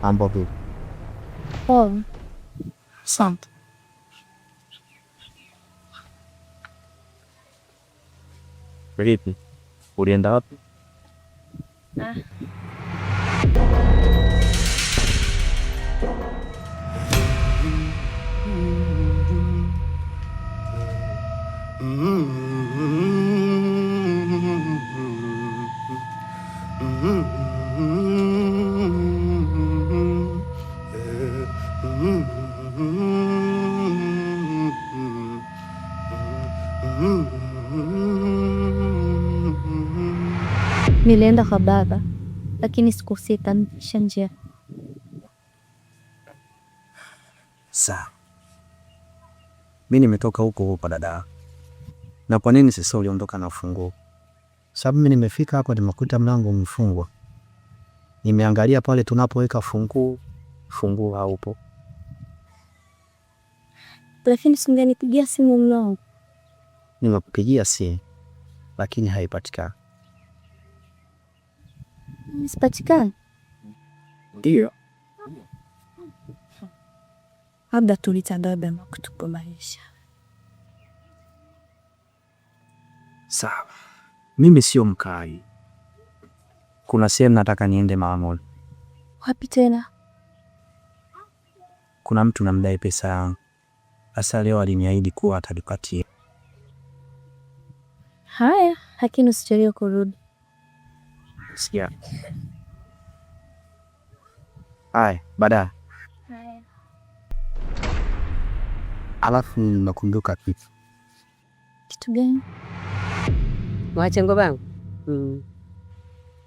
Mambo vipi? Poa. Asante. Vipi? Ulienda wapi? Nilienda kwa baba lakini sikusita njia. Sawa. Mimi nimetoka huko kwa dada. Na kwa nini sasa uliondoka na ufunguo? Sababu mimi nimefika hapa nimekuta mlango umefungwa. Nimeangalia pale tunapoweka funguo haupo. Lakini singenipigia simu mlango. Nimekupigia simu lakini haipatikani. Isipatikani? Ndio. Labda tulitandaba kutupa maisha. Sawa. Mimi sio mkai. Kuna sehemu nataka niende mara. Wapi tena? Kuna mtu namdai pesa yangu. Asa leo aliniahidi kuwa atanipatia. Haya, lakini usichelewe kurudi. Sikia. Haya, baadaye. Haya. Alafu nakumbuka kitu. Kitu gani? Mwachengo bangu.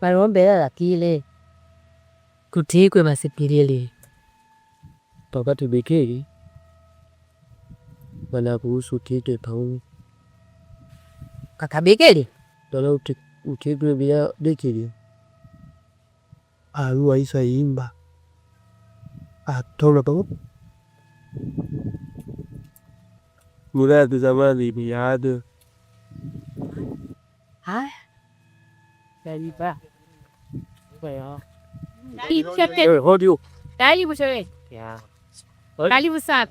Malombe la kile. Kutikwe masipilili. Pakati bekei. Wala kuhusu kite pauni. Kaka bekeli? Dala utikwe bila dekeli. Aruwa isa imba. Tola pauni. Murad zamani miado. Haya. Kariba. Kwa Hodi. karibu shewe. Ya. Karibu sana.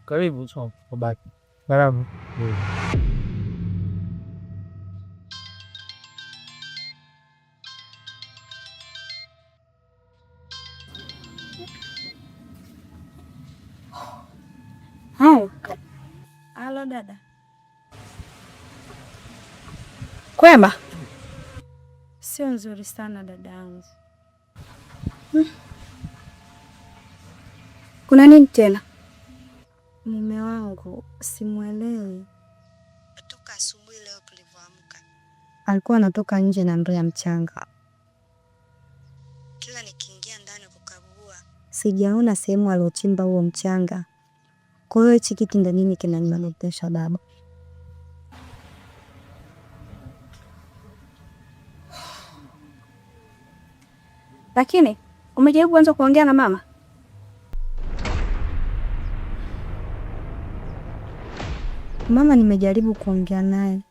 Karibu sana. Bye. Karibu. Hai. Halo dada. Kwema? Sio nzuri sana dada yangu. Kuna nini tena? Mume wangu simuelewi. Kutoka asubuhi leo tulivyoamka. Alikuwa anatoka nje na ndoo ya mchanga. Kila nikiingia ndani kukagua, sijaona sehemu aliochimba huo mchanga. Kwa hiyo hichi kitu ndio nini kinanimanotesha baba. Lakini umejaribu kwanza kuongea na mama? Mama nimejaribu kuongea naye.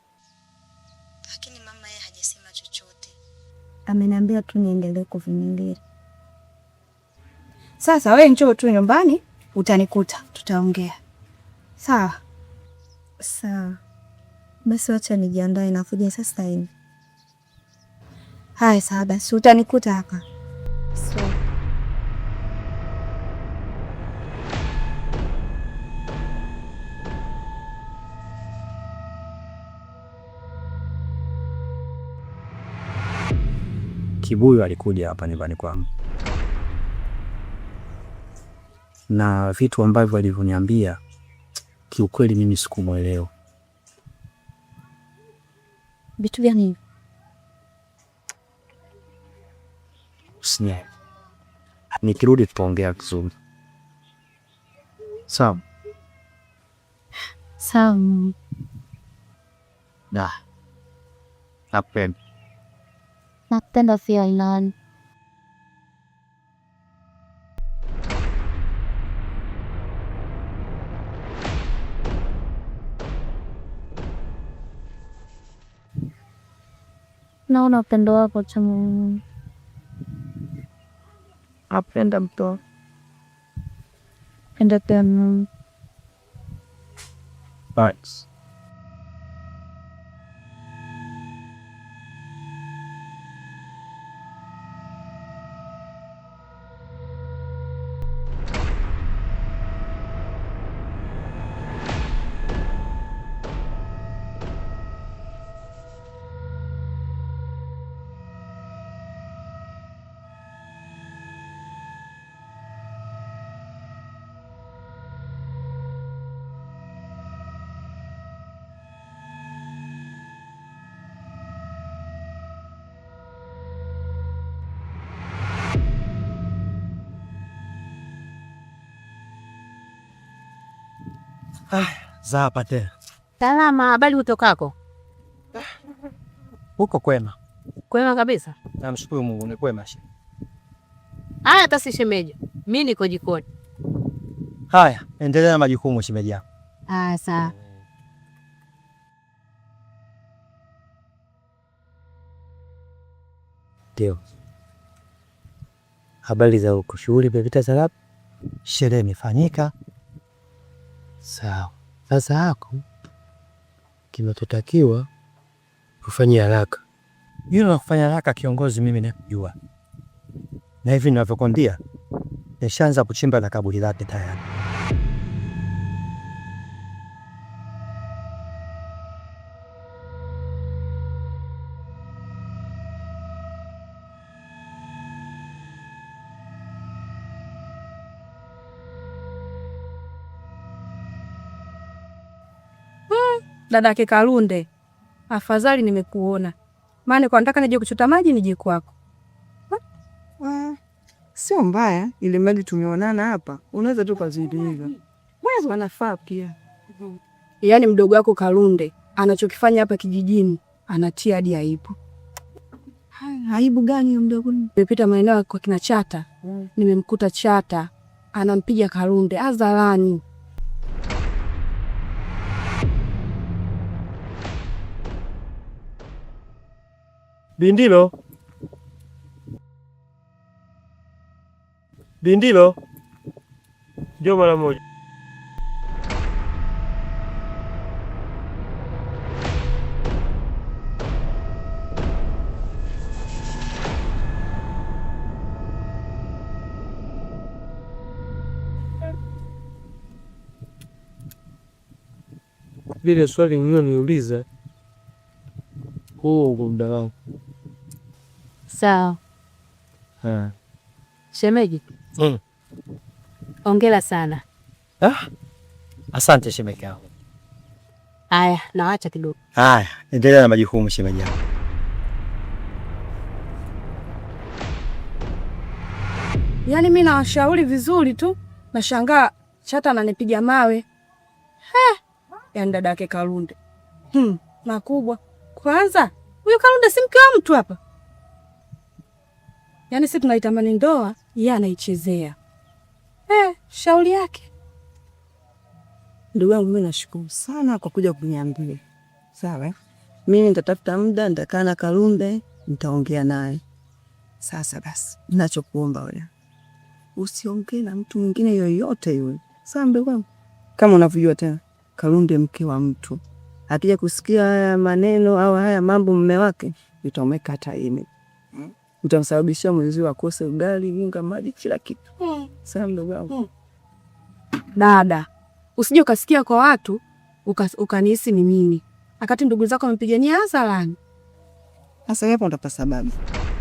Lakini mama yeye hajasema chochote. Ameniambia tu niendelee kuvumilia. Sasa wewe njoo tu nyumbani utanikuta tutaongea. Sawa? Sawa. Basi acha nijiandae nakuja sasa hivi. Hai sawa basi utanikuta hapa. So. Kibuyu alikuja hapa nyumbani kwangu. Na vitu ambavyo alivyoniambia kiukweli mimi sikumuelewa. Vitu gani? Usinielewe. Nikirudi tutaongea vizuri. Sawa. Sawa. Nakupenda. Nakupenda pia Ilan. Naona upendo wako Chamu. Apenda mto. Penda tena. Thanks. Za pate. Salama, habari utokako? Huko kwema. Kwema kabisa. Namshukuru Mungu ni kwema. Haya hata si shemeji. Mimi niko jikoni. Haya, endelea na majukumu shemeji yangu. Sawa. Ndio. Habari za huko, shughuli imepita salama? Sherehe imefanyika. Sawa. Sasa hako kinachotakiwa kufanya haraka. Yule na kufanya haraka kiongozi mimi nakujua. Na hivi ninavyokwambia, nishaanza kuchimba na kaburi lake tayari. Dadake Kalunde, afadhali nimekuona. Maana kwa nataka nije kuchota maji nije kwako. Sio mbaya, ili mradi tumeonana hapa. Unaweza tu kazidi hivyo. Mwanzo anafaa pia. Yaani mdogo wako Kalunde anachokifanya hapa kijijini anatia hadi aibu. Aibu gani mdogo? Nimepita maeneo kwa kina Chata. Nimemkuta Chata anampiga Kalunde hadharani. Bindilo. Bindilo. Njoo mara moja. Vile swali niuliza muda wangu. Sawa. Shemeji. Hongera sana. Asante shemeji yangu. Haya, naacha kidogo. Haya, endelea na majukumu shemeji yangu. Yaani mimi nawashauri vizuri tu, nashangaa Chata ananipiga mawe. Yaani dadake Kalunde. Makubwa. Kwanza, huyo Kalunde si mke wa mtu hapa. Yaani sisi tunaitamani ndoa, yeye anaichezea. Shauri yake. Ndugu yangu, mimi nashukuru sana kwa kuja kuniambia. Sawa? Mimi nitatafuta muda, nitakaa na Kalunde, nitaongea naye. Sasa basi, ninachokuomba wewe, usiongee na mtu mwingine yoyote yule. Sawa ndugu wangu? Kama unavyojua tena, Kalunde mke wa mtu. Akija kusikia haya maneno au haya mambo mume wake, itamweka hata yeye. Utamsababishia mwenzio akose ugali, unga, maji, kila kitu. Sawa ndugu wangu? Dada, usije ukasikia kwa watu ukanihisi ni mimi. Akati ndugu zako wamepigania hadharani. Sasa hapo utapata sababu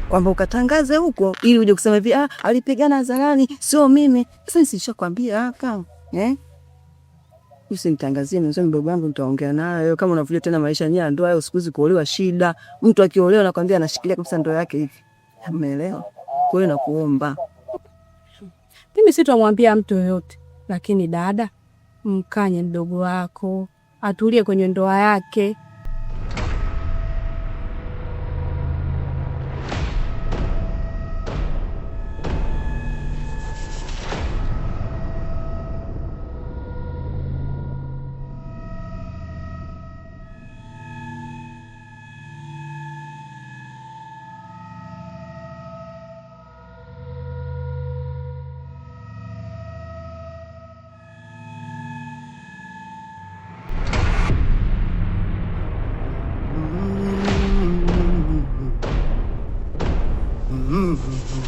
kwamba ukatangaze huko ili uje kusema hivi, alipigana hadharani, sio mimi. Sasa nishakwambia kama usinitangazie mzee, mdogo wangu, nitaongea naye. Kama unavuja tena maisha yenyewe ndoa hiyo, siku hizi kuolewa shida. Mtu akiolewa nakwambia anashikilia kabisa ndoa yake hivi. Umeelewa? Kwa hiyo nakuomba. Mimi sitamwambia mtu yoyote, lakini dada, mkanye mdogo wako, atulie kwenye ndoa yake. Mm-hmm.